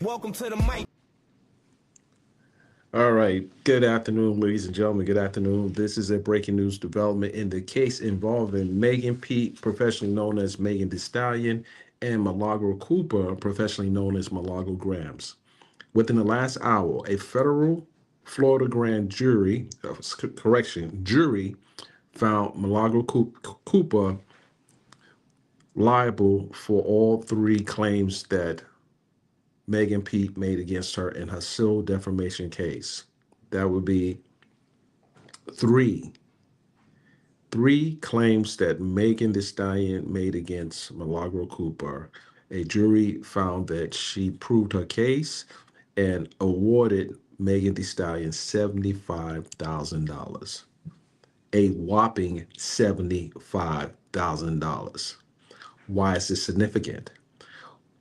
Welcome to the mic. All right. Good afternoon, ladies and gentlemen. Good afternoon. This is a breaking news development in the case involving Megan Pete, professionally known as Megan Thee Stallion, and Milagro Cooper, professionally known as Milagro Grams. Within the last hour, a federal Florida grand jury found Milagro Cooper liable for all three claims that Megan Pete made against her in her civil defamation case. That would be three three claims that Megan Thee Stallion made against Milagro Cooper. A jury found that she proved her case and awarded Megan Thee Stallion $75,000. A whopping $75,000. Why is this significant?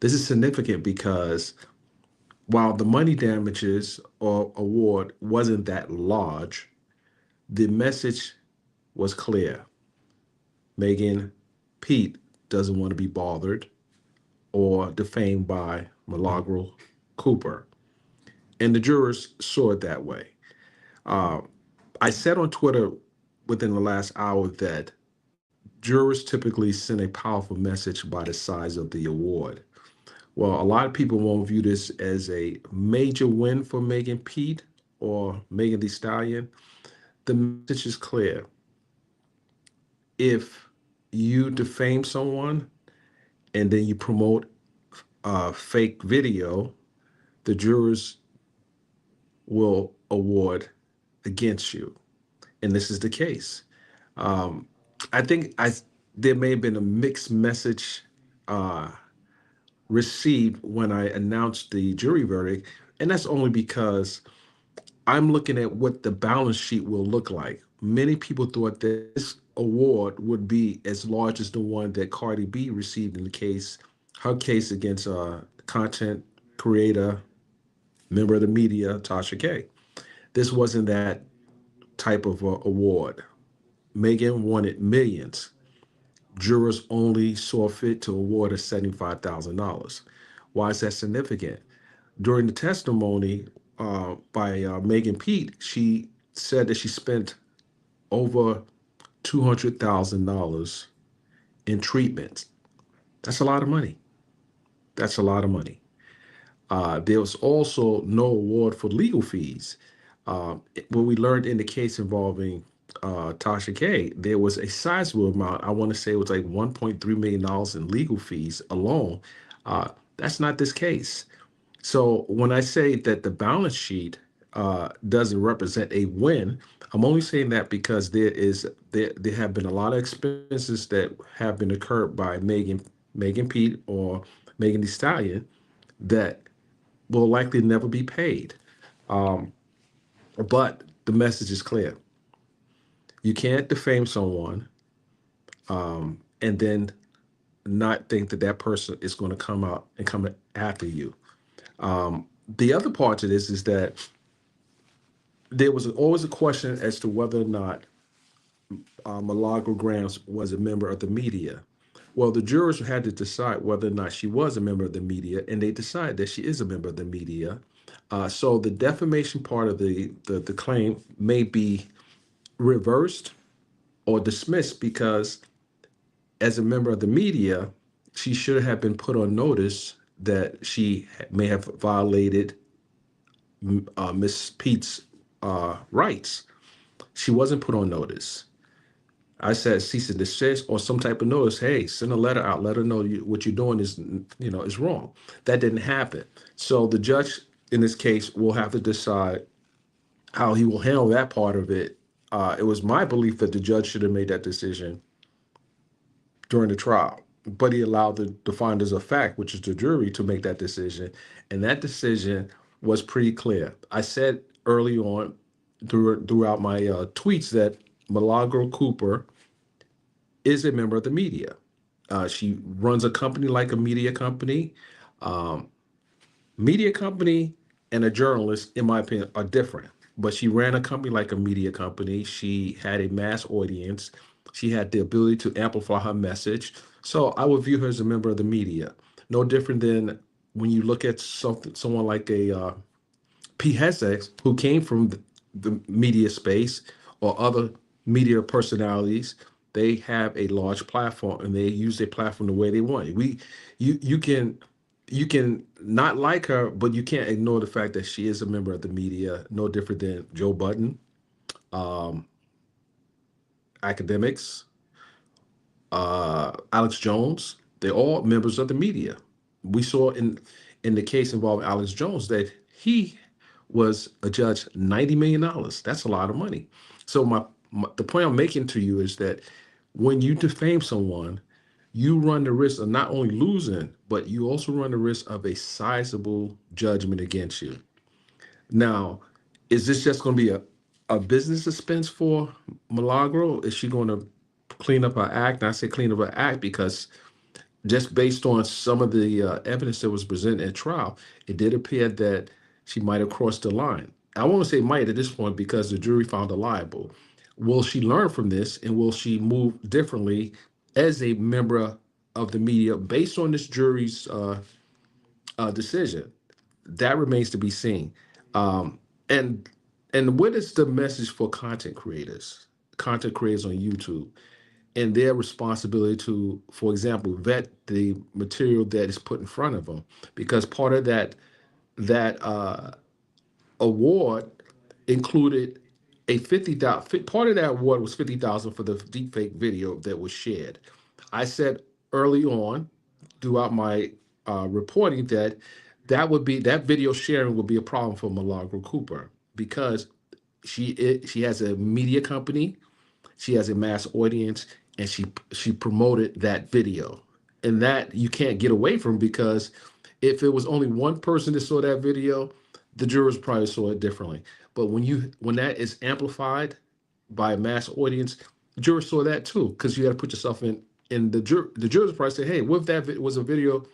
This is significant because while the money damages or award wasn't that large, the message was clear. Megan Pete doesn't want to be bothered or defamed by Milagro Cooper. And the jurors saw it that way. Uh, I said on Twitter within the last hour that jurors typically send a powerful message by the size of the award. Well, a lot of people won't view this as a major win for Megan Pete or Megan Thee Stallion. The message is clear. If you defame someone and then you promote a fake video, the jurors will award against you. And this is the case. Um, I think there may have been a mixed message uh, received when I announced the jury verdict. And that's only because I'm looking at what the balance sheet will look like. Many people thought that this award would be as large as the one that Cardi B received in her case against content creator, member of the media, Tasha K. This wasn't that type of award. Megan wanted millions. Jurors only saw fit to award her $75,000. Why is that significant? During the testimony by Megan Pete, she said that she spent over $200,000 in treatments. That's a lot of money. That's a lot of money. There was also no award for legal fees. What we learned in the case involving Tasha K, there was a sizable amount. I want to say it was like $1.3 million in legal fees alone. That's not this case. So when I say that the balance sheet doesn't represent a win, I'm only saying that because there have been a lot of expenses that have been incurred by Megan Pete or Megan Thee Stallion that will likely never be paid. Um, but the message is clear. You can't defame someone and then not think that that person is going to come out and come after you. The other part to this is that there was always a question as to whether or not Milagro Grams was a member of the media. Well, the jurors had to decide whether or not she was a member of the media, and they decided that she is a member of the media. So the defamation part of the claim may be reversed or dismissed because, as a member of the media, she should have been put on notice that she may have violated Miss Pete's rights. She wasn't put on notice. I said cease and desist or some type of notice. Hey, send a letter out. Let her know what you're doing is wrong. That didn't happen. So the judge in this case will have to decide how he will handle that part of it. It was my belief that the judge should have made that decision during the trial, but he allowed the finders of fact, which is the jury, to make that decision, and that decision was pretty clear. I said early on throughout my tweets that Milagro Cooper is a member of the media. She runs a company like a media company. Um, Media company and a journalist, in my opinion, are different. But she ran a company like a media company. She had a mass audience. She had the ability to amplify her message. So I would view her as a member of the media. No different than when you look at someone like a P. Hessex, who came from the media space or other media personalities, they have a large platform and they use their platform the way they want. You can not like her, but you can't ignore the fact that she is a member of the media, no different than Joe Budden, um, academics, Alex Jones. They're all members of the media. We saw in the case involving Alex Jones that he was adjudged $90 million. That's a lot of money. So the point I'm making to you is that when you defame someone, you run the risk of not only losing, but you also run the risk of a sizable judgment against you. Now, is this just going to be a business expense for Milagro? Is she going to clean up her act? And I say clean up her act because just based on some of the evidence that was presented at trial, it did appear that she might have crossed the line. I won't say might at this point because the jury found her liable. Will she learn from this and will she move differently as a member of the media based on this jury's decision? That remains to be seen. Um, and and what is the message for content creators on YouTube, and their responsibility to, for example, vet the material that is put in front of them? Because part of that award included a 50,000. Part of that award was 50,000 for the deepfake video that was shared. I said early on throughout my reporting that that video sharing would be a problem for Milagro Cooper because she has a media company, she has a mass audience, and she promoted that video, and that you can't get away from because if it was only one person that saw that video, the jurors probably saw it differently. But when that is amplified by a mass audience, the jurors saw that too because you got to put yourself in the jurors probably say, hey, what if that was a video,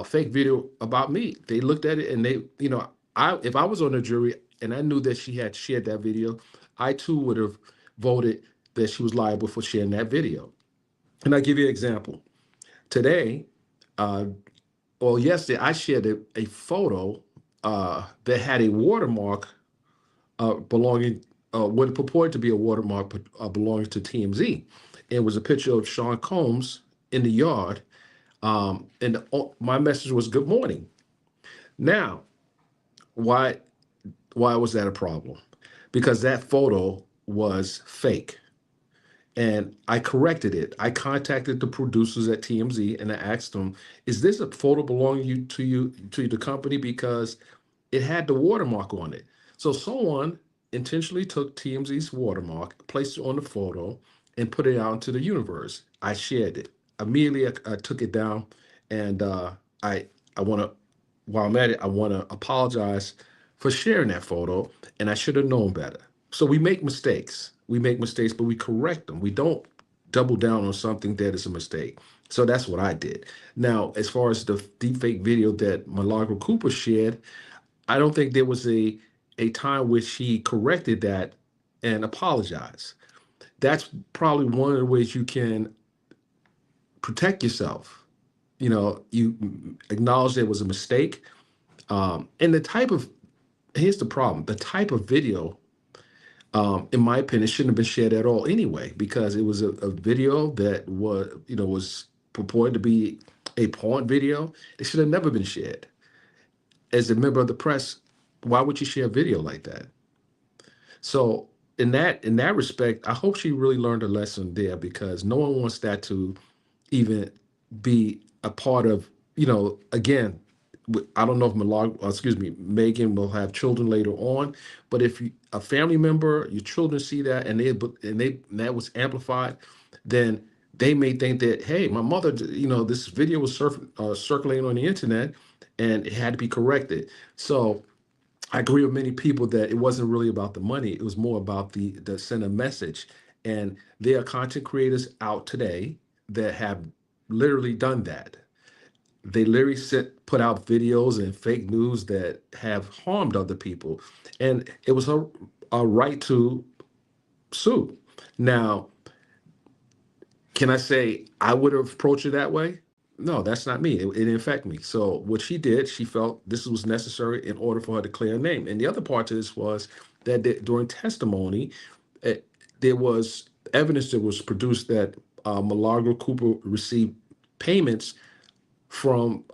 fake video about me? They looked at it and they, if I was on the jury and I knew that she had shared that video, I too would have voted that she was liable for sharing that video. And I give you an example. Today, uh, yesterday, I shared a photo that had a watermark belonging, what purported to be a watermark belonging to TMZ. It was a picture of Sean Combs in the yard, and my message was "Good morning." Now, why why was that a problem? Because that photo was fake. And I corrected it. I contacted the producers at TMZ and I asked them, "Is this a photo belonging to the company?" Because it had the watermark on it. So someone intentionally took TMZ's watermark, placed it on the photo, and put it out into the universe. I shared it immediately. I took it down, and I I want to, while I'm at it, I want to apologize for sharing that photo, and I should have known better. So we make mistakes. We make mistakes, but we correct them. We don't double down on something that is a mistake. So that's what I did. Now, as far as the deepfake video that Milagro Cooper shared, I don't think there was a time which he corrected that and apologized. That's probably one of the ways you can protect yourself. You acknowledge there was a mistake. And the type of here's the problem: the type of video, in my opinion, shouldn't have been shared at all anyway, because it was a video that was purported to be a porn video. It should have never been shared. As a member of the press, why would you share a video like that? So in that respect, I hope she really learned a lesson there, because no one wants that to even be a part of, again, I don't know if Megan will have children later on, but if a family member, your children see that and that was amplified, then they may think that, hey, my mother, this video was circulating on the internet and it had to be corrected. So I agree with many people that it wasn't really about the money. It was more about the send a message. And there are content creators out today that have literally done that. They literally put out videos and fake news that have harmed other people. And it was a right to sue. Now, can I say I would have approached it that way? No, that's not me. It didn't affect me. So what she did, she felt this was necessary in order for her to clear her name. And the other part to this was that during testimony, uh, there was evidence that was produced that Milagro Cooper received payments from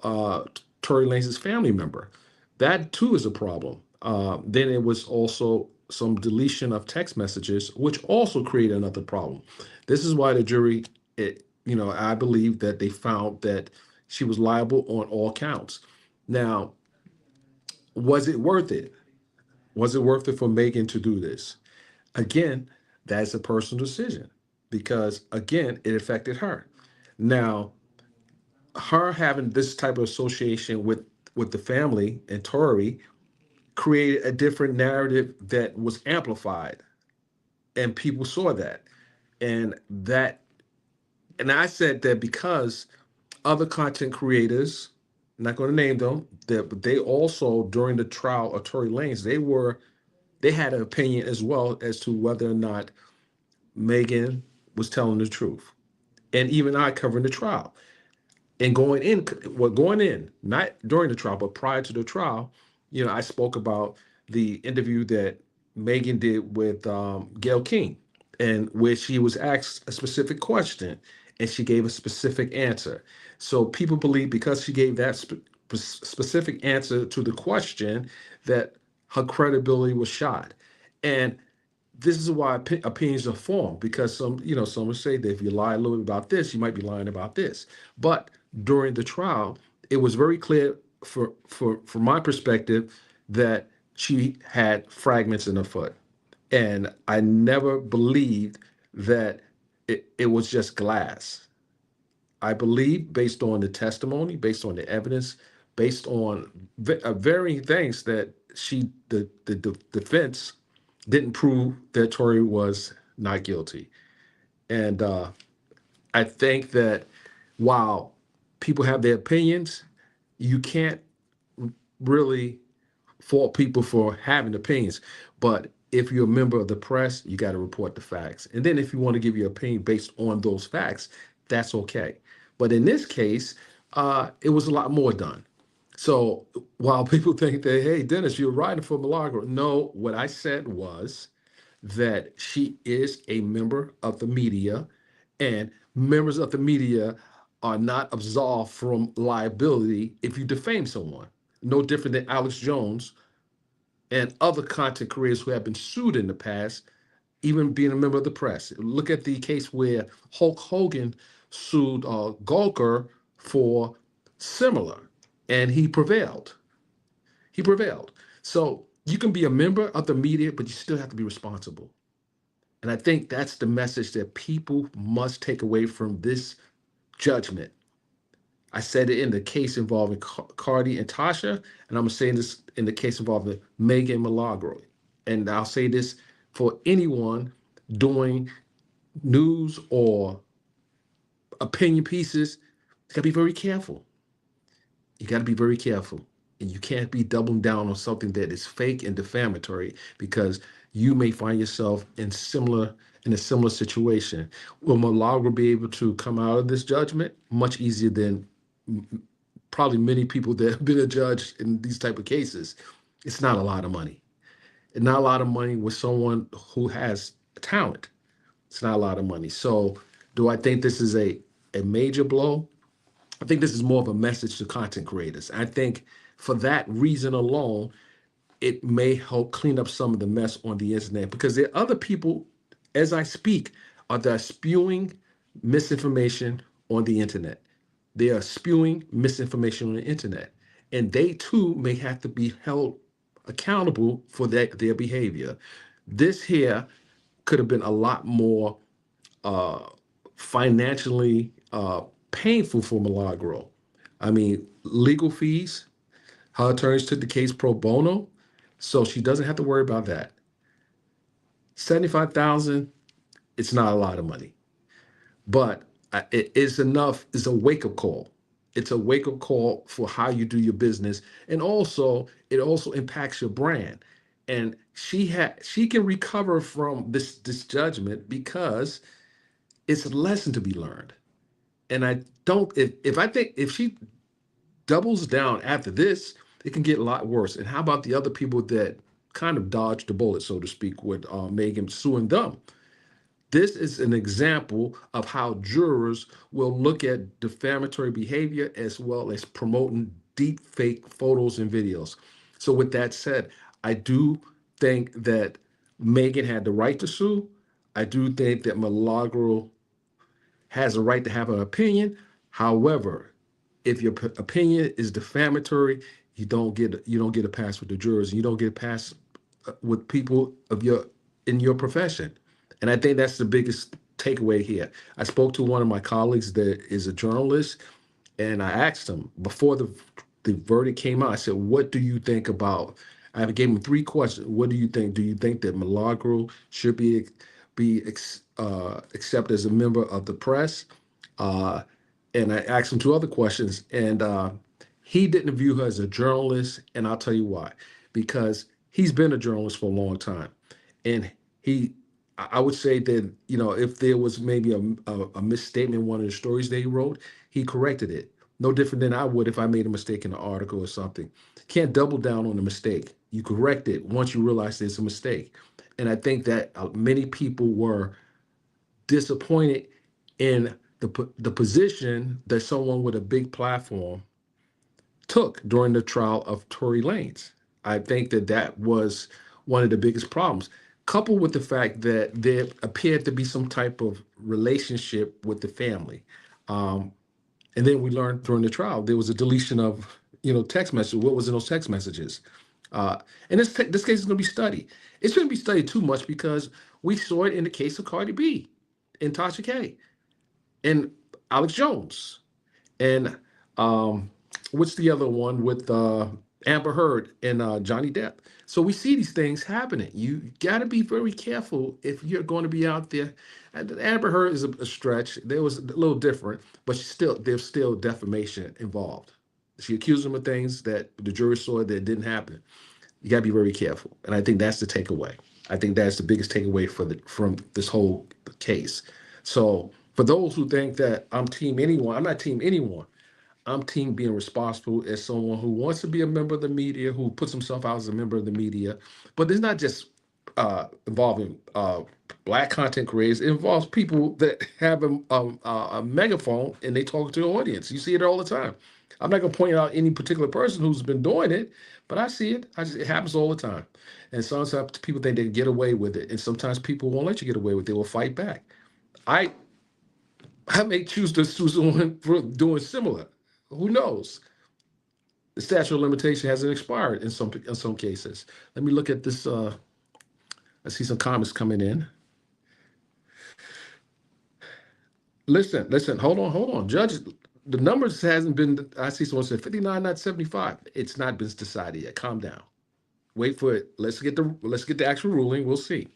Tory Lanez's family member. That too is a problem. Then it was also some deletion of text messages, which also created another problem. This is why the jury, I believe that they found that she was liable on all counts. Now, was it worth it? Was it worth it for Megan to do this? Again, that's a personal decision because, again, it affected her. Now, her having this type of association with the family and Tory created a different narrative that was amplified, and people saw that, and that, and I said that because other content creators, I'm not going to name them, that but they also during the trial of Tory Lanez, they had an opinion as well as to whether or not Megan was telling the truth, and even I covering the trial. And going in, not during the trial, but prior to the trial, I spoke about the interview that Megan did with Gail King, and where she was asked a specific question, and she gave a specific answer. So people believe because she gave that specific answer to the question that her credibility was shot, and this is why opinions are formed because some would say that if you lie a little bit about this, you might be lying about this. But during the trial, it was very clear from my perspective that she had fragments in her foot, and I never believed that it was just glass. I believe, based on the testimony, based on the evidence, based on varying things, that the defense didn't prove that Tory was not guilty. And I think that while people have their opinions, you can't really fault people for having opinions. But if you're a member of the press, you got to report the facts. And then if you want to give your opinion based on those facts, that's okay. But in this case, it was a lot more done. So while people think that, hey, Dennis, you're writing for Milagro, no, what I said was that she is a member of the media, and members of the media are not absolved from liability if you defame someone. No different than Alex Jones and other content creators who have been sued in the past, even being a member of the press. Look at the case where Hulk Hogan sued Gawker for similar, and he prevailed. He prevailed. So you can be a member of the media, but you still have to be responsible. And I think that's the message that people must take away from this judgment. I said it in the case involving Cardi and Tasha, and I'm saying this in the case involving Megan Milagro. And I'll say this for anyone doing news or opinion pieces, you gotta be very careful. You gotta be very careful. And you can't be doubling down on something that is fake and defamatory because you may find yourself in a similar situation. Will Milagro be able to come out of this judgment? Much easier than probably many people that have been a judge in these type of cases. It's not a lot of money. And not a lot of money with someone who has talent. It's not a lot of money. So do I think this is a major blow? I think this is more of a message to content creators. I think for that reason alone, it may help clean up some of the mess on the internet because there are other people, as I speak, are that spewing misinformation on the internet. They are spewing misinformation on the internet, and they too may have to be held accountable for their behavior. This here could have been a lot more uh, financially painful for Milagro. I mean, legal fees. Her attorneys took the case pro bono, so she doesn't have to worry about that. 75,000, it's not a lot of money, but it is enough. It's a wake up call. It's a wake up call for how you do your business, and also it also impacts your brand. And she can recover from this judgment because it's a lesson to be learned. And I don't, if I think if she doubles down after this, it can get a lot worse. And how about the other people that kind of dodged the bullet, so to speak, with Megan suing them? This is an example of how jurors will look at defamatory behavior as well as promoting deep fake photos and videos. So, with that said, I do think that Megan had the right to sue. I do think that Milagro has a right to have an opinion. However, if your opinion is defamatory, you don't get a pass with the jurors. You don't get a pass with people of your in your profession. And I think that's the biggest takeaway here. I spoke to one of my colleagues that is a journalist, and I asked him before the verdict came out. I said, "What do you think about?" I gave him three questions. What do you think? Do you think that Milagro should be accepted as a member of the press? Uh, and I asked him two other questions, and he didn't view her as a journalist, and I'll tell you why. Because he's been a journalist for a long time, and he, I would say that if there was maybe a misstatement in one of the stories that he wrote, he corrected it. No different than I would if I made a mistake in an article or something. Can't double down on a mistake. You correct it once you realize there's a mistake. And I think that many people were disappointed in the position that someone with a big platform took during the trial of Tory Lanez. I think that that was one of the biggest problems, coupled with the fact that there appeared to be some type of relationship with the family. Um, and then we learned during the trial there was a deletion of text messages. What was in those text messages? Uh, and this case is going to be studied. It shouldn't be studied too much because we saw it in the case of Cardi B and Tasha K and Alex Jones and what's the other one with Amber Heard and Johnny Depp. So we see these things happening. You got to be very careful if you're going to be out there. And Amber Heard is a stretch. There was a little different, but there's still defamation involved. She accused him of things that the jury saw that didn't happen. You got to be very careful, and I think that's the takeaway. I think that's the biggest takeaway from this whole case. So for those who think that I'm team anyone, I'm not team anyone. I'm team being responsible as someone who wants to be a member of the media, who puts himself out as a member of the media. But it's not just involving black content creators. It involves people that have a megaphone and they talk to the audience. You see it all the time. I'm not going to point out any particular person who's been doing it, but I see it. It happens all the time. And sometimes people think they can get away with it. And sometimes people won't let you get away with it. They will fight back. I I may choose to sue someone for doing similar. Who knows? The statute of limitation hasn't expired in some cases. Let me look at this. I see some comments coming in. Listen. Hold on. Judge, the numbers hasn't been. I see someone said 59, not 75. It's not been decided yet. Calm down. Wait for it. Let's get the actual ruling. We'll see.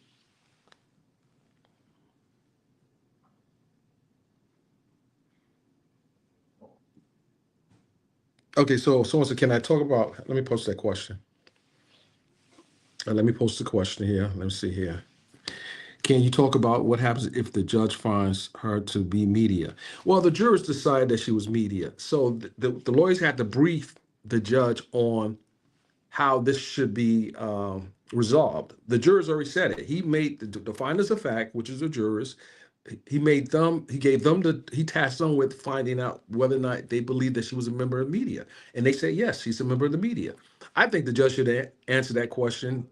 Okay, so someone said, "Can I talk about?" Let me post that question. Let me post the question here. Let me see here. Can you talk about what happens if the judge finds her to be media? Well, the jurors decided that she was media. So the lawyers had to brief the judge on how this should be resolved. The jurors already said it. He made the finders of fact, which is the jurors. He tasked them with finding out whether or not they believe that she was a member of media. And they said, yes, she's a member of the media. I think the judge should answer that question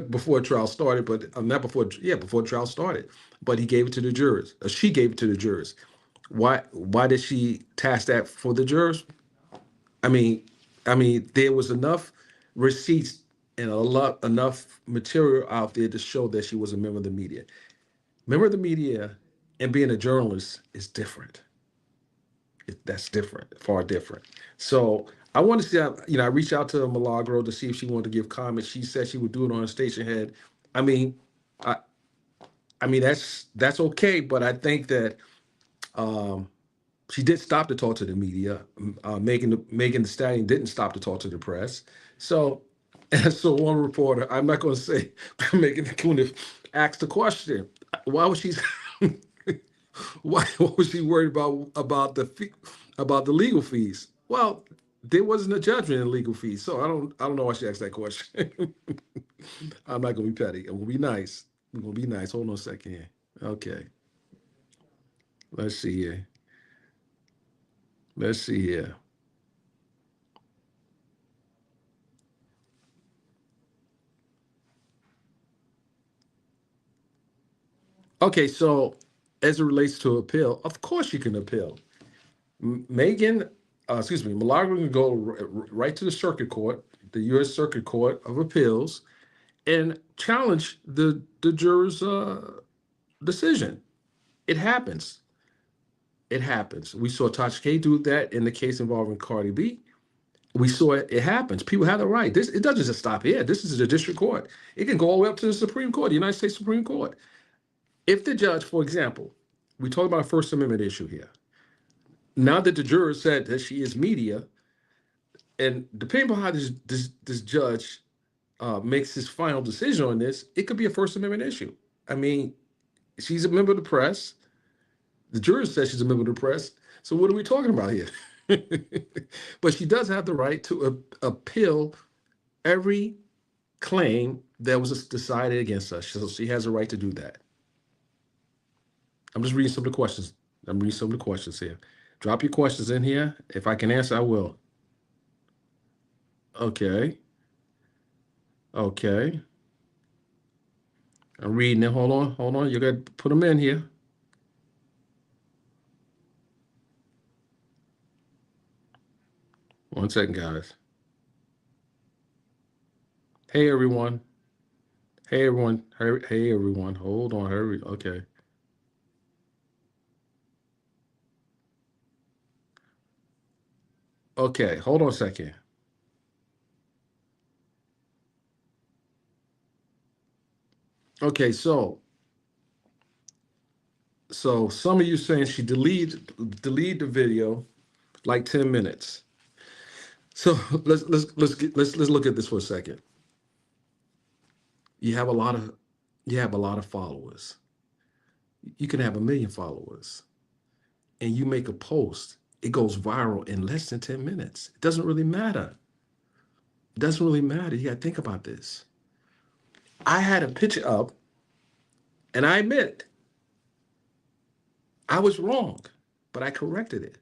before trial started, but not before, yeah, before trial started. But he gave it to the jurors. She gave it to the jurors. Why did she task that for the jurors? I mean, there was enough receipts and enough material out there to show that she was a member of the media. Member of the media and being a journalist is different. That's different, far different. So I want to see, I reached out to Milagro to see if she wanted to give comments. She said she would do it on a station head. I mean, I, I mean that's okay, but I think that um, she did stop to talk to the media. Megan the Stallion didn't stop to talk to the press. So, and so one reporter, I'm not going to say Megan Kunis asked the question, why was she? Why? What was she worried about about the legal fees? Well, there wasn't a judgment in legal fees, so I don't know why she asked that question. I'm not gonna be petty. I'm gonna be nice. I'm gonna be nice. Hold on a second here. Okay, let's see here. Let's see here. Okay, so as it relates to appeal, of course you can appeal. Megan, excuse me, Milagro can go right to the circuit court, the U.S. Circuit Court of Appeals, and challenge the juror's decision. It happens. It happens. We saw Tasha K do that in the case involving Cardi B. We saw it. It happens. People have the right. This it doesn't just stop here. This is the district court. It can go all the way up to the Supreme Court, the United States Supreme Court. If the judge, for example, we talk about a First Amendment issue here. Now that the juror said that she is media, and depending on how this judge makes his final decision on this, it could be a First Amendment issue. I mean, she's a member of the press. The juror says she's a member of the press. So what are we talking about here? But she does have the right to appeal every claim that was decided against us. So she has a right to do that. I'm just reading some of the questions. I'm reading some of the questions here. Drop your questions in here. If I can answer, I will. Okay. Okay. I'm reading them. Hold on. Hold on. You got to put them in here. One second, guys. Hey, everyone. Hey, everyone. Hey, everyone. Hold on. Hurry. Okay. Okay. Hold on a second. Okay. So some of you saying she delete the video like 10 minutes. So let's look at this for a second. You have a lot of followers. You can have 1 million followers, and you make a post. It goes viral in less than 10 minutes. It doesn't really matter. It doesn't really matter. You got to think about this. I had a picture up, and I admit I was wrong, but I corrected it.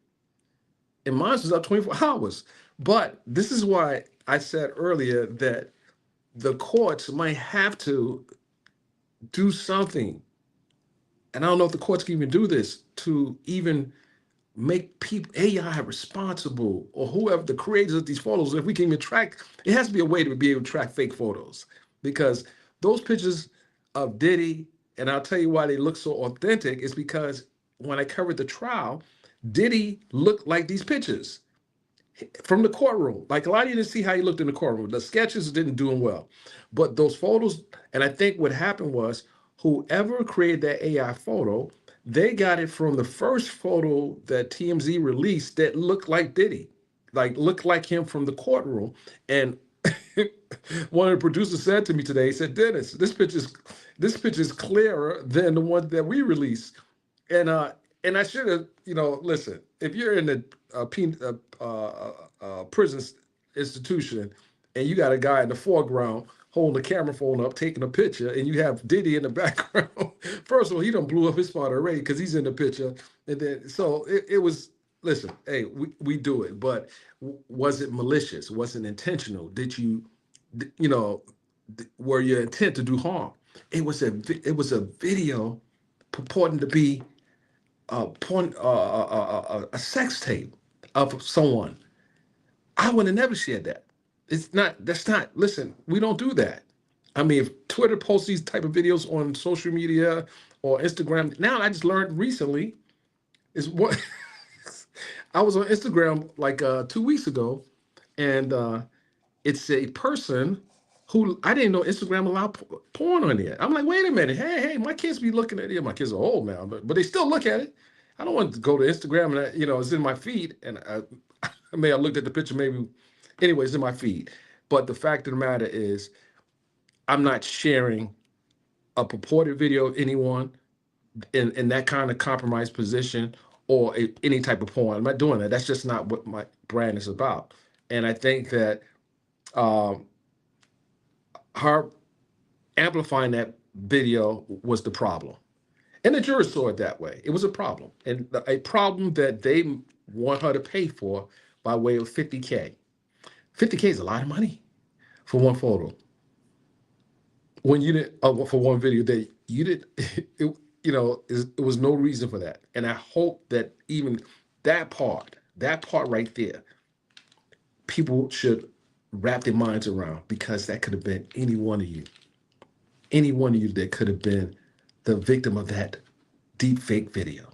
And mine was up 24 hours. But this is why I said earlier that the courts might have to do something. And I don't know if the courts can even do this to even make people AI responsible, or whoever the creators of these photos. If we can even track, it has to be a way to be able to track fake photos, because those pictures of Diddy, and I'll tell you why they look so authentic, is because when I covered the trial, Diddy looked like these pictures from the courtroom. Like, a lot of you didn't see how he looked in the courtroom. The sketches didn't do him well, but those photos. And I think what happened was, whoever created that AI photo, they got it from the first photo that TMZ released that looked like Diddy, like looked like him from the courtroom. And one of the producers said to me today, he said, "Dennis, this picture is clearer than the one that we released." And I should have, listen, if you're in a prison institution and you got a guy in the foreground holding the camera phone up, taking a picture, and you have Diddy in the background, first of all, he done blew up his spot already because he's in the picture. And then, so it was, listen, hey, we do it, but was it malicious? Was it intentional? Did you, were your intent to do harm? It was a video purporting to be a sex tape of someone. I would have never shared that. That's not, listen, we don't do that. I mean, if Twitter posts these type of videos on social media or Instagram, now I just learned recently is what I was on Instagram like 2 weeks ago, and it's a person who, I didn't know Instagram allowed porn on there. I'm like, wait a minute, hey, my kids be looking at it. My kids are old now, but they still look at it. I don't want to go to Instagram and it's in my feed, and I may have looked at the picture maybe. Anyway, it's in my feed. But the fact of the matter is, I'm not sharing a purported video of anyone. in that kind of compromised position or any type of porn. I'm not doing that. That's just not what my brand is about. And I think that um, her amplifying that video was the problem. And the jurors saw it that way. It was a problem. And a problem that they want her to pay for by way of 50K. 50K is a lot of money for one photo. When you didn't, for one video that you did, it was no reason for that. And I hope that even that part right there, people should wrap their minds around, because that could have been any one of you. Any one of you that could have been the victim of that deep fake video.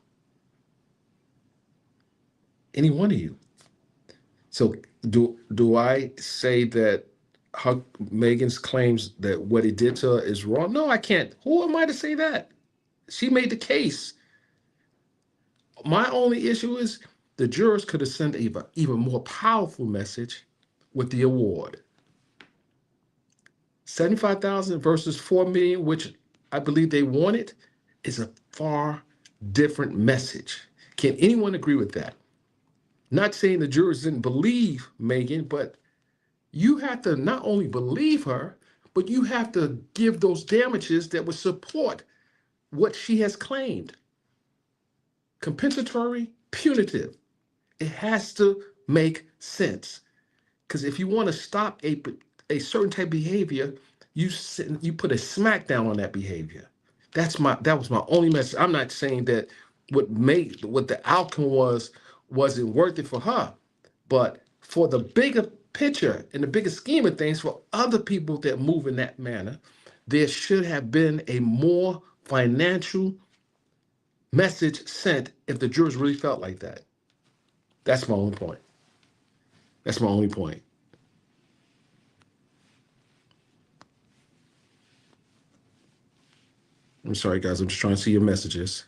Any one of you. So do I say that Megan's claims that what he did to her is wrong? No, I can't. Who am I to say that? She made the case. My only issue is the jurors could have sent an even more powerful message with the award. 75,000 versus 4 million, which I believe they wanted, is a far different message. Can anyone agree with that? Not saying the jurors didn't believe Megan, but you have to not only believe her, but you have to give those damages that would support what she has claimed. Compensatory, punitive. It has to make sense. Because if you want to stop a certain type of behavior, you put a smackdown on that behavior. That was my only message. I'm not saying that what the outcome wasn't worth it for her, but for the bigger picture and the bigger scheme of things, for other people that move in that manner, there should have been a more financial message sent if the jurors really felt like that. That's my only point. That's my only point. I'm sorry, guys. I'm just trying to see your messages.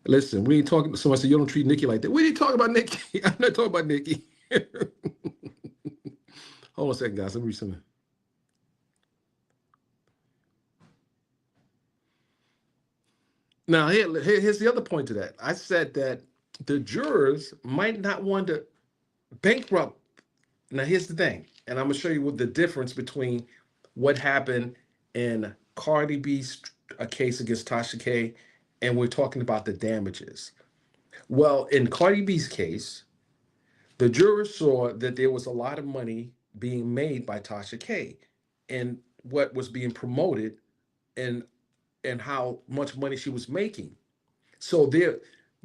Listen, we ain't talking. Someone said you don't treat Nikki like that. We ain't talking about Nikki. I'm not talking about Nikki. Hold on a second, guys. Let me read something. Now, here's the other point to that. I said that the jurors might not want to bankrupt. Now, here's the thing, and I'm going to show you what the difference between what happened in Cardi B's case against Tasha K, and we're talking about the damages. Well, in Cardi B's case, the jurors saw that there was a lot of money being made by Tasha K, and what was being promoted, and how much money she was making. So the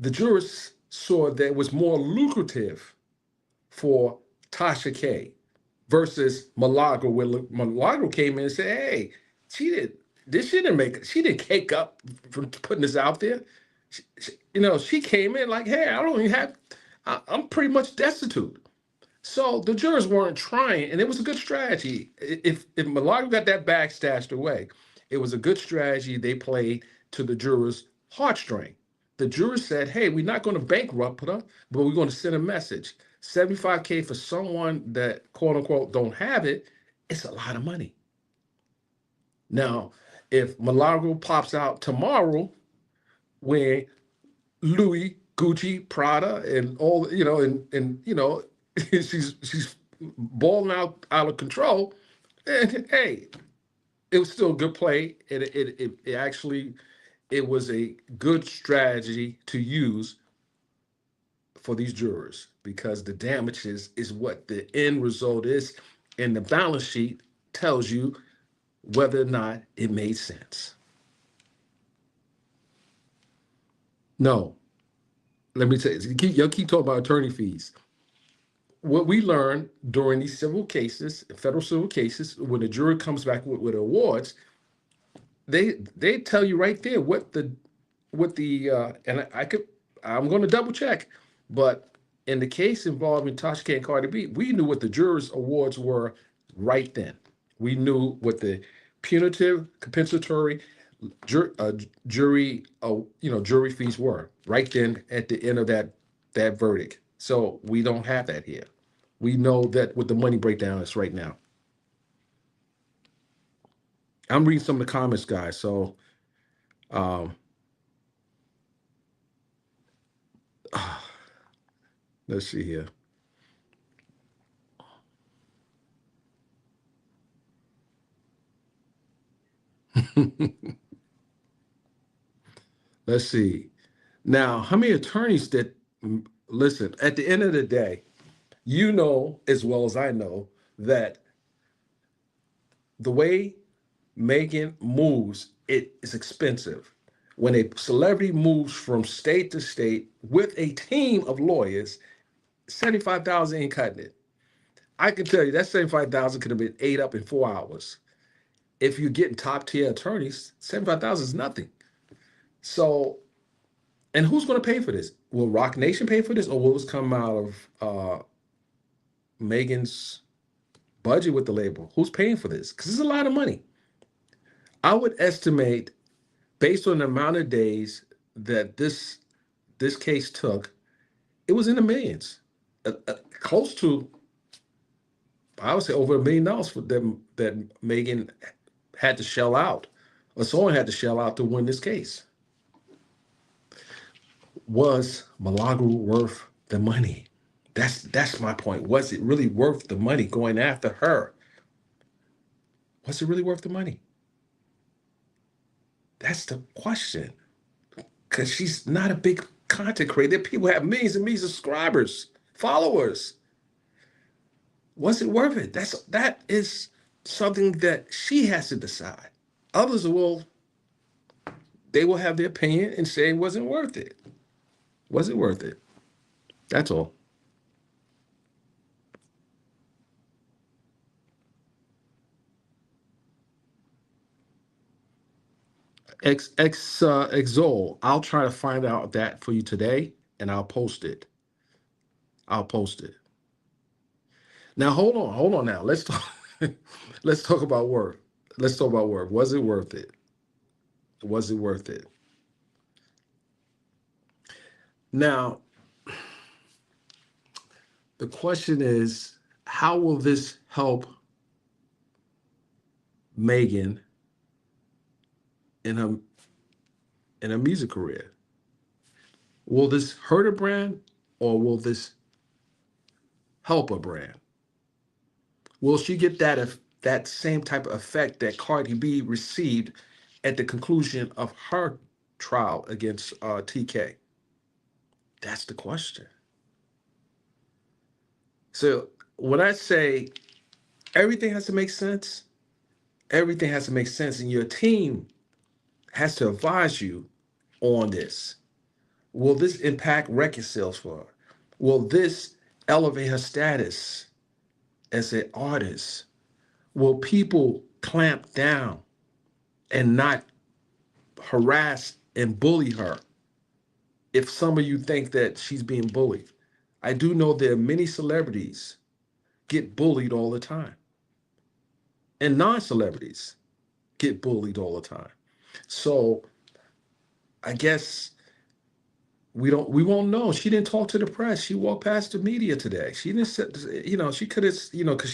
jurors saw that it was more lucrative for Tasha K versus Milagro, where Milagro came in and said, "Hey, she didn't cake up from putting this out there. She came in like, hey, I don't even have, I'm pretty much destitute." So the jurors weren't trying, and it was a good strategy. If Milagro got that bag stashed away, it was a good strategy they played to the jurors' heartstring. The jurors said, "Hey, we're not going to bankrupt her, but we're going to send a message. 75K for someone that quote unquote don't have it, it's a lot of money." Now, if Milagro pops out tomorrow wearing Louis, Gucci, Prada, and all, she's balling out of control, and hey, it was still a good play. It actually, it was a good strategy to use for these jurors, because the damages is what the end result is, and the balance sheet tells you whether or not it made sense. No, let me tell you, y'all keep talking about attorney fees. What we learned during these civil cases, federal civil cases, when the jury comes back with awards, they tell you right there and I'm going to double check, but in the case involving Tasha K and Cardi B, we knew what the jurors' awards were right then. We knew what the punitive, compensatory, jury jury fees were right then at the end of that verdict. So we don't have that here. We know that what the money breakdown is right now. I'm reading some of the comments, guys. So um, let's see here. Let's see. Now, how many attorneys that listen? At the end of the day, you know as well as I know that the way Megan moves, it is expensive. When a celebrity moves from state to state with a team of lawyers, 75,000 ain't cutting it. I can tell you that 75,000 could have been ate up in 4 hours. If you're getting top tier attorneys, 75,000 is nothing. So, and who's going to pay for this? Will Rock Nation pay for this, or will this come out of Megan's budget with the label? Who's paying for this? Because it's a lot of money. I would estimate, based on the amount of days that this case took, it was in the millions, close to, I would say, over $1 million for them that Megan had to shell out, or someone had to shell out to win this case. Was Milagro worth the money? That's my point. Was it really worth the money going after her? Was it really worth the money? That's the question. Because she's not a big content creator. People have millions and millions of subscribers, followers. Was it worth it? That is something that she has to decide. Others will, they will have their opinion and say it wasn't worth it. Was it worth it? That's all. Exol. I'll try to find out that for you today, and I'll post it. I'll post it. Now hold on. Now let's talk. Let's talk about work. Let's talk about work. Was it worth it? Was it worth it? Now the question is, how will this help Megan in her music career? Will this hurt her brand, or will this help her brand? Will she get that same type of effect that Cardi B received at the conclusion of her trial against TK? That's the question. So when I say everything has to make sense, everything has to make sense, and your team has to advise you on this. Will this impact record sales for her? Will this elevate her status as an artist? Will people clamp down and not harass and bully her if some of you think that she's being bullied? I do know there are many celebrities get bullied all the time, and non-celebrities get bullied all the time. So I guess we won't know. She didn't talk to the press. She walked past the media today. She didn't she could have, because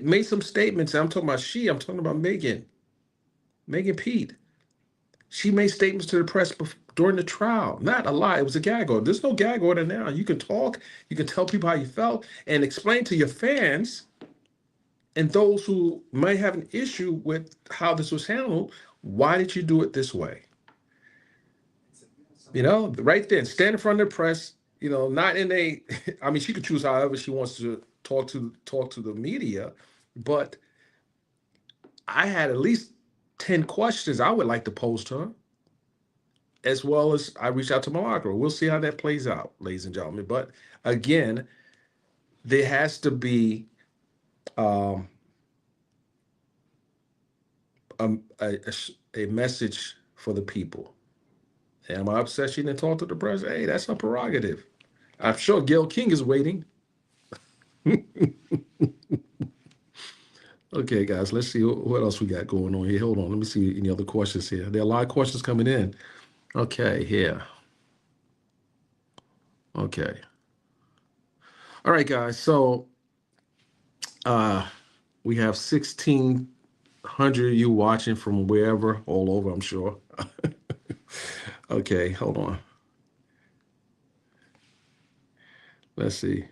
made some statements. I'm talking about I'm talking about Megan Pete. She made statements to the press during the trial. Not a lie. It was a gag order. There's no gag order now. You can talk. You can tell people how you felt and explain to your fans and those who might have an issue with how this was handled. Why did you do it this way? Right then, stand in front of the press. Not in a. I mean, she could choose however she wants to talk to the media, but I had at least 10 questions I would like to pose to her, as well as I reached out to Milagro. We'll see how that plays out, ladies and gentlemen. But again, there has to be um, a, a, a message for the people. Am I upset she didn't talk to the press? Hey, that's her prerogative. I'm sure Gail King is waiting. Okay, guys, let's see what else we got going on here. Hold on, let me see any other questions here. There are a lot of questions coming in. Okay, here. Okay. All right, guys. So we have 16 100 of you watching from wherever, all over, I'm sure. Okay, hold on. Let's see.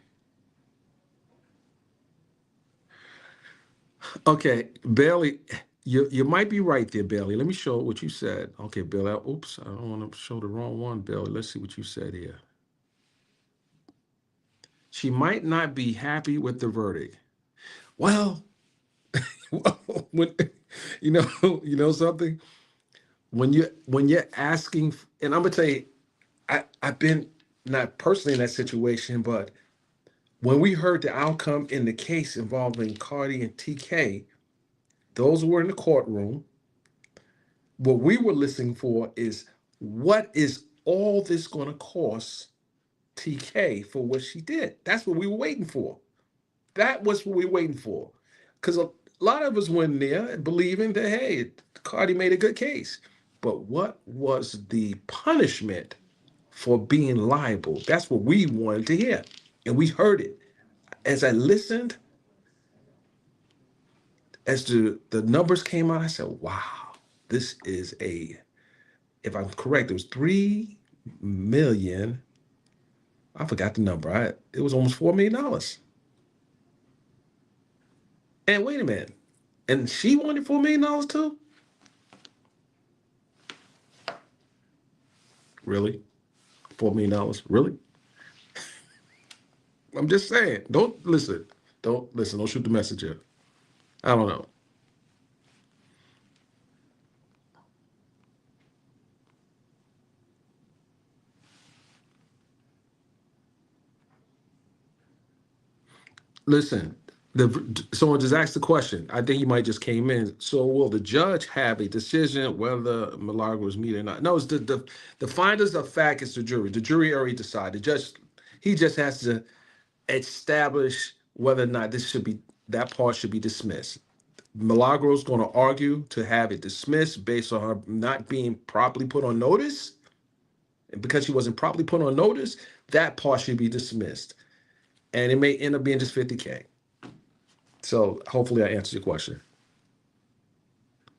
Okay, Bailey, you might be right there, Bailey. Let me show what you said. Okay, Bailey. Oops, I don't want to show the wrong one, Bailey. Let's see what you said here. She might not be happy with the verdict. Well, when, you know something. When you're asking, and I'm gonna tell you, I've been not personally in that situation, but when we heard the outcome in the case involving Cardi and TK, those who were in the courtroom, what we were listening for is what is all this going to cost TK for what she did? That's what we were waiting for. That was what we were waiting for. Because a lot of us went there believing that, hey, Cardi made a good case. But what was the punishment for being liable? That's what we wanted to hear. And we heard it. As I listened, as the numbers came out, I said, wow, this is if I'm correct, it was 3 million. I forgot the number. It was almost $4 million. And wait a minute. And she wanted $4 million too? Really? $4 million? Really? I'm just saying. Don't listen. Don't listen. Don't shoot the messenger. I don't know. Listen, someone just asked the question. I think he might just came in. So will the judge have a decision whether Milagro was meat or not? No, it's the finders of fact is the jury. The jury already decided. The judge, he just has to establish whether or not that part should be dismissed. Milagro is going to argue to have it dismissed based on her not being properly put on notice. And because she wasn't properly put on notice, that part should be dismissed. And it may end up being just 50K. So hopefully I answered your question.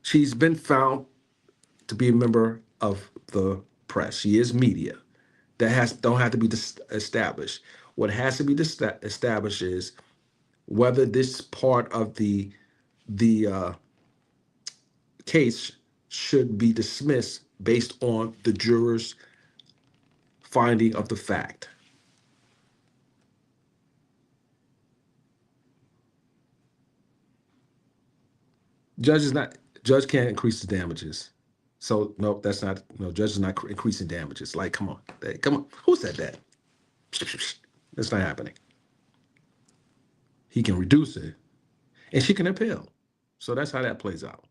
She's been found to be a member of the press. She is media. That don't have to be established. What has to be established is whether this part of the case should be dismissed based on the jurors' finding of the fact. Judge is not Judge can't increase the damages. So no, that's not no judge is not increasing damages. Like, come on, hey, come on. Who said that? That's not happening. He can reduce it, and she can appeal. So that's how that plays out.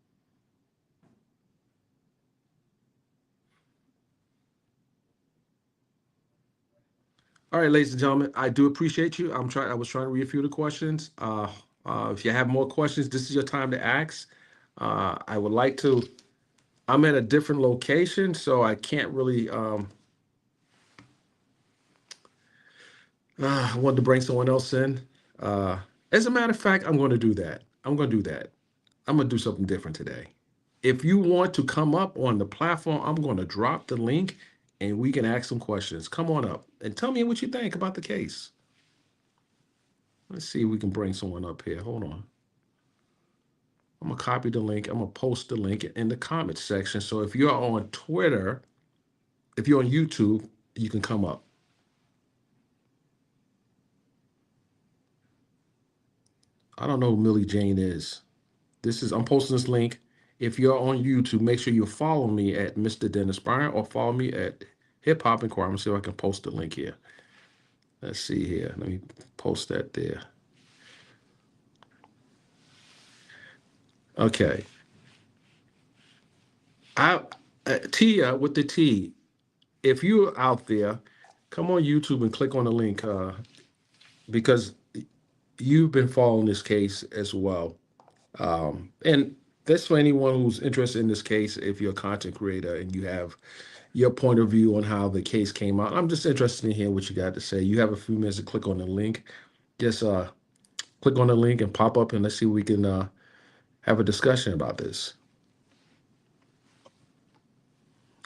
All right, ladies and gentlemen, I do appreciate you. I was trying to read a few of the questions. If you have more questions, this is your time to ask. I would like to. I'm at a different location, so I can't really. I wanted to bring someone else in. Uh, as a matter of fact, I'm going to do that. I'm going to do that. I'm going to do something different today. If you want to come up on the platform, I'm going to drop the link and we can ask some questions. Come on up and tell me what you think about the case. Let's see if we can bring someone up here. Hold on. I'm going to copy the link. I'm going to post the link in the comments section. So if you're on Twitter, if you're on YouTube, you can come up. I don't know who Millie Jane is. I'm posting this link. If you're on YouTube, make sure you follow me at Mr. Dennis Bryan or follow me at Hip Hop Inquiry. I'm gonna see if I can post the link here. Let's see here. Let me post that there. Okay. I Tia with the T. If you're out there, come on YouTube and click on the link because you've been following this case as well. And that's for anyone who's interested in this case. If you're a content creator and you have your point of view on how the case came out, I'm just interested in hearing what you got to say. You have a few minutes to click on the link. Just click on the link and pop up, and let's see if we can have a discussion about this.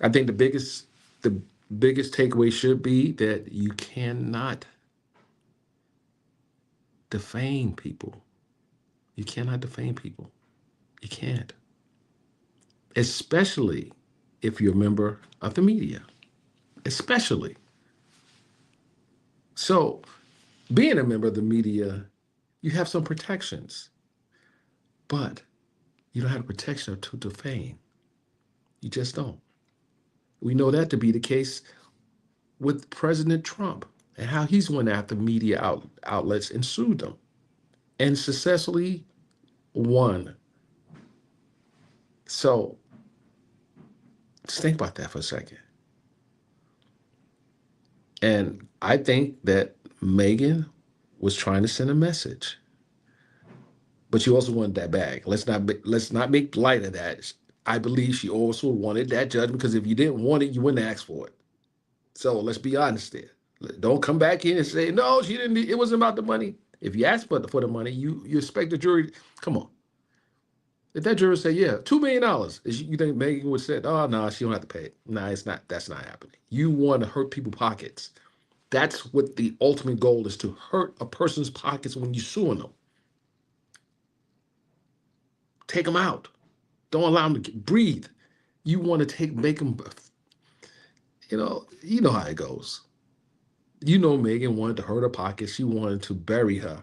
I think the biggest takeaway should be that you cannot defame people. You cannot defame people. You can't. Especially if you're a member of the media. Especially. So, being a member of the media, you have some protections, but you don't have the protection to defame. You just don't. We know that to be the case with President Trump and how he's went after media outlets and sued them and successfully won. So just think about that for a second. And I think that Megan was trying to send a message, but she also wanted that bag. Let's not make light of that. I believe she also wanted that judgment because if you didn't want it, you wouldn't ask for it. So let's be honest there. Don't come back in and say no. She didn't. It wasn't about the money. If you ask for the money, you expect the jury. Come on. If that juror say, yeah, $2 million, you think Megan would say, oh no, she don't have to pay it. No, it's not. That's not happening. You want to hurt people's pockets. That's what the ultimate goal is, to hurt a person's pockets when you're suing them. Take them out. Don't allow them to breathe. You want to make them, you know how it goes. You know, Megan wanted to hurt her pockets. She wanted to bury her.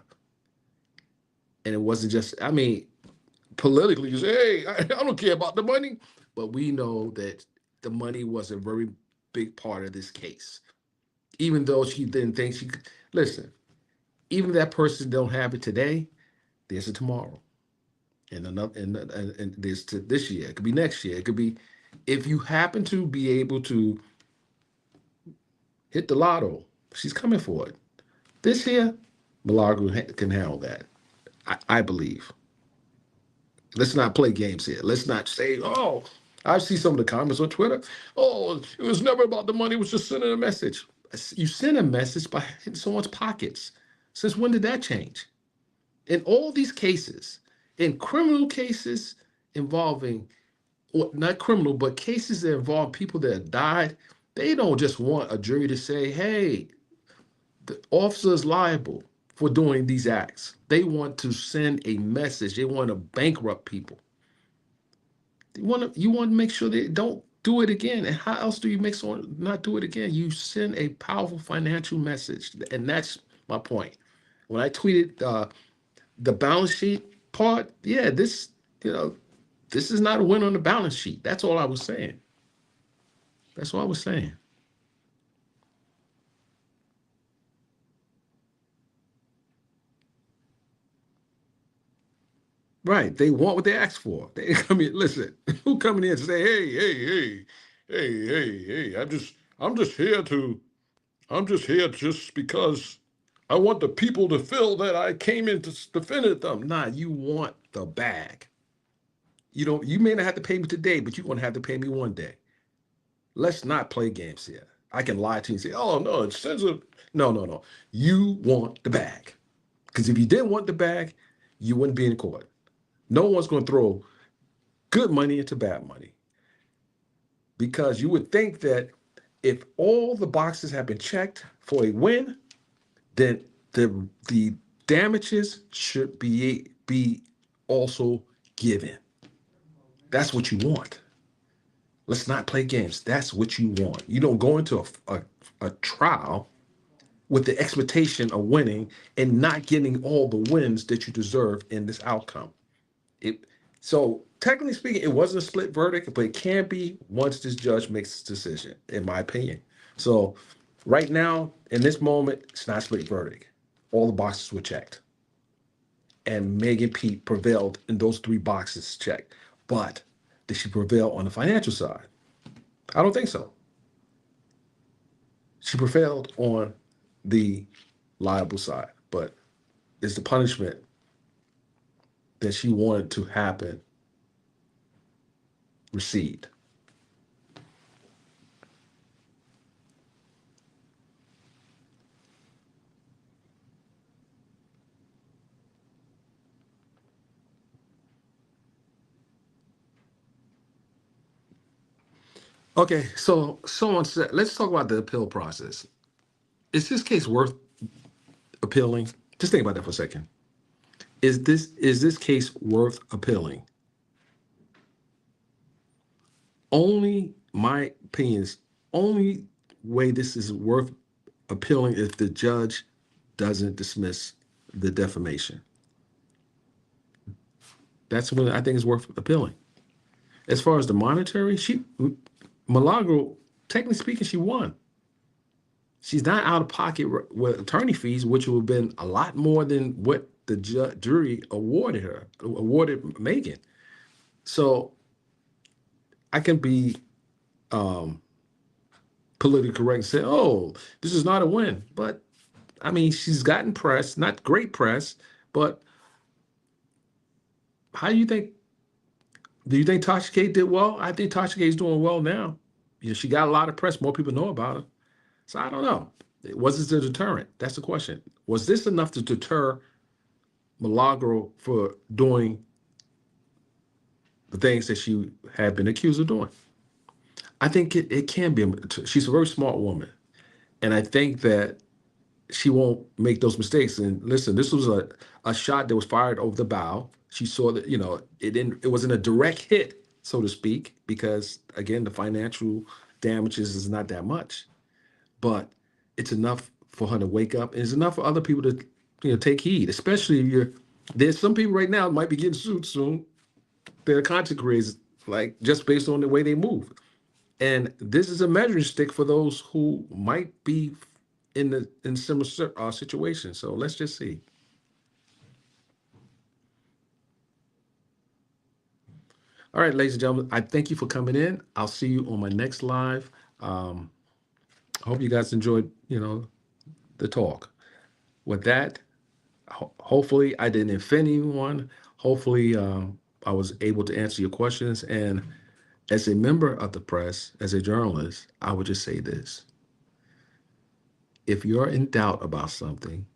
And it wasn't just, I mean, politically, you say, hey, I don't care about the money. But we know that the money was a very big part of this case. Even though she didn't think she could, listen, even if that person don't have it today, there's a tomorrow. And another, and there's this year. It could be next year. It could be, if you happen to be able to hit the lotto, she's coming for it. This year, Milagro can handle that. I believe. Let's not play games here. Let's not say, oh, I see some of the comments on Twitter. Oh, it was never about the money. It was just sending a message. You send a message by hitting someone's pockets. Since when did that change? In all these cases, in criminal cases involving, or not criminal, but cases that involve people that have died, they don't just want a jury to say, hey, the officer is liable for doing these acts. They want to send a message. They want to bankrupt people. You want to make sure they don't do it again. And how else do you make someone not do it again? You send a powerful financial message, and that's my point. When I tweeted the balance sheet part, yeah, this is not a win on the balance sheet. That's all I was saying. That's all I was saying. Right? They want what they asked for. They come in. Listen, who coming in and say, hey, hey, hey, hey, hey, hey? I'm just here to I'm just here just because I want the people to feel that I came in to defend them. Nah, you want the bag. You may not have to pay me today, but you're gonna have to pay me one day. Let's not play games here. I can lie to you and say, oh no, it's sensitive. No, no, no. You want the bag. Because if you didn't want the bag, you wouldn't be in court. No one's gonna throw good money into bad money. Because you would think that if all the boxes have been checked for a win, then the damages should be also given. That's what you want. Let's not play games. That's what you want. You don't go into a trial with the expectation of winning and not getting all the wins that you deserve in this outcome. It so technically speaking, it wasn't a split verdict, but it can be once this judge makes his decision, in my opinion. So right now, in this moment, it's not a split verdict. All the boxes were checked. And Megan Pete prevailed in those three boxes checked. But did she prevail on the financial side? I don't think so. She prevailed on the liable side, but is the punishment that she wanted to happen received? Okay, so someone said, let's talk about the appeal process. Is this case worth appealing? Just think about that for a second. Is this case worth appealing? Only my opinion is only way this is worth appealing if the judge doesn't dismiss the defamation. That's when I think it's worth appealing. As far as the monetary, Milagro, technically speaking, she won. She's not out of pocket with attorney fees, which would have been a lot more than what the jury awarded Megan. So I can be politically correct and say, "Oh, this is not a win." But I mean, she's gotten press, not great press, but how do you think? Do you think Tasha K did well? I think Tasha K is doing well now. She got a lot of press. More people know about her. So I don't know. Was this a deterrent? That's the question. Was this enough to deter Milagro for doing the things that she had been accused of doing? I think it can be. She's a very smart woman. And I think that she won't make those mistakes. And listen, this was a shot that was fired over the bow. She saw that, it wasn't a direct hit, so to speak, because again, the financial damages is not that much. But it's enough for her to wake up. And it's enough for other people to take heed, especially if there's some people right now might be getting sued soon. Their content creators, like just based on the way they move. And this is a measuring stick for those who might be in similar situations. So let's just see. All right, ladies and gentlemen, I thank you for coming in. I'll see you on my next live. I hope you guys enjoyed, the talk. With that, hopefully I didn't offend anyone. Hopefully I was able to answer your questions. And as a member of the press, as a journalist, I would just say this. If you're in doubt about something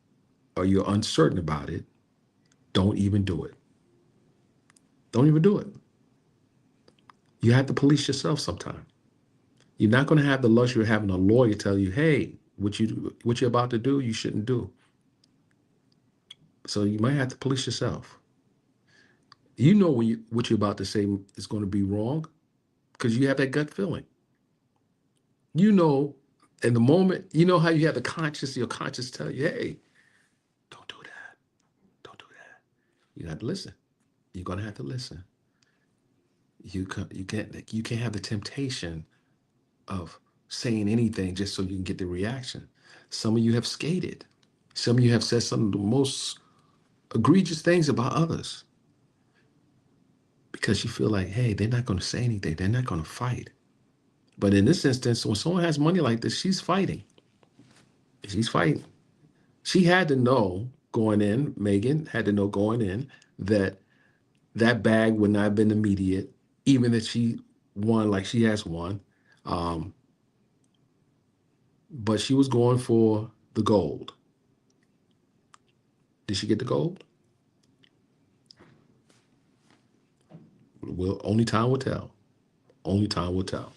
or you're uncertain about it, don't even do it. Don't even do it. You have to police yourself sometime. You're not going to have the luxury of having a lawyer tell you, hey, what you're about to do, you shouldn't do. So you might have to police yourself. You know what you're about to say is going to be wrong because you have that gut feeling. In the moment, how you have your conscience tell you, hey, don't do that. Don't do that. You have to listen. You're going to have to listen. You can't have the temptation of saying anything just so you can get the reaction. Some of you have skated. Some of you have said some of the most egregious things about others because you feel like, hey, they're not going to say anything. They're not going to fight. But in this instance, when someone has money like this, she's fighting. She's fighting. She had to know going in, Megan had to know going in that bag would not have been immediate, even if she won like she has won. But she was going for the gold. Did she get the gold? Well, only time will tell. Only time will tell.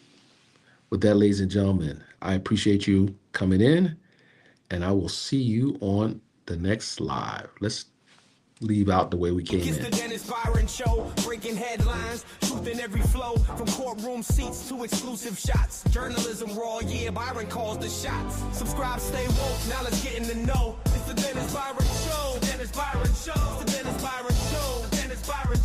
With that, ladies and gentlemen, I appreciate you coming in, and I will see you on the next live. Let's leave out the way we came in. It's the Dennis Byron Show, breaking headlines, truth in every flow, from courtroom seats to exclusive shots. Journalism raw, yeah, Byron calls the shots. Subscribe, stay woke, now let's get in the know. It's the Dennis Byron Show, Dennis Byron Show, it's the Dennis Byron Show, Dennis Byron Show.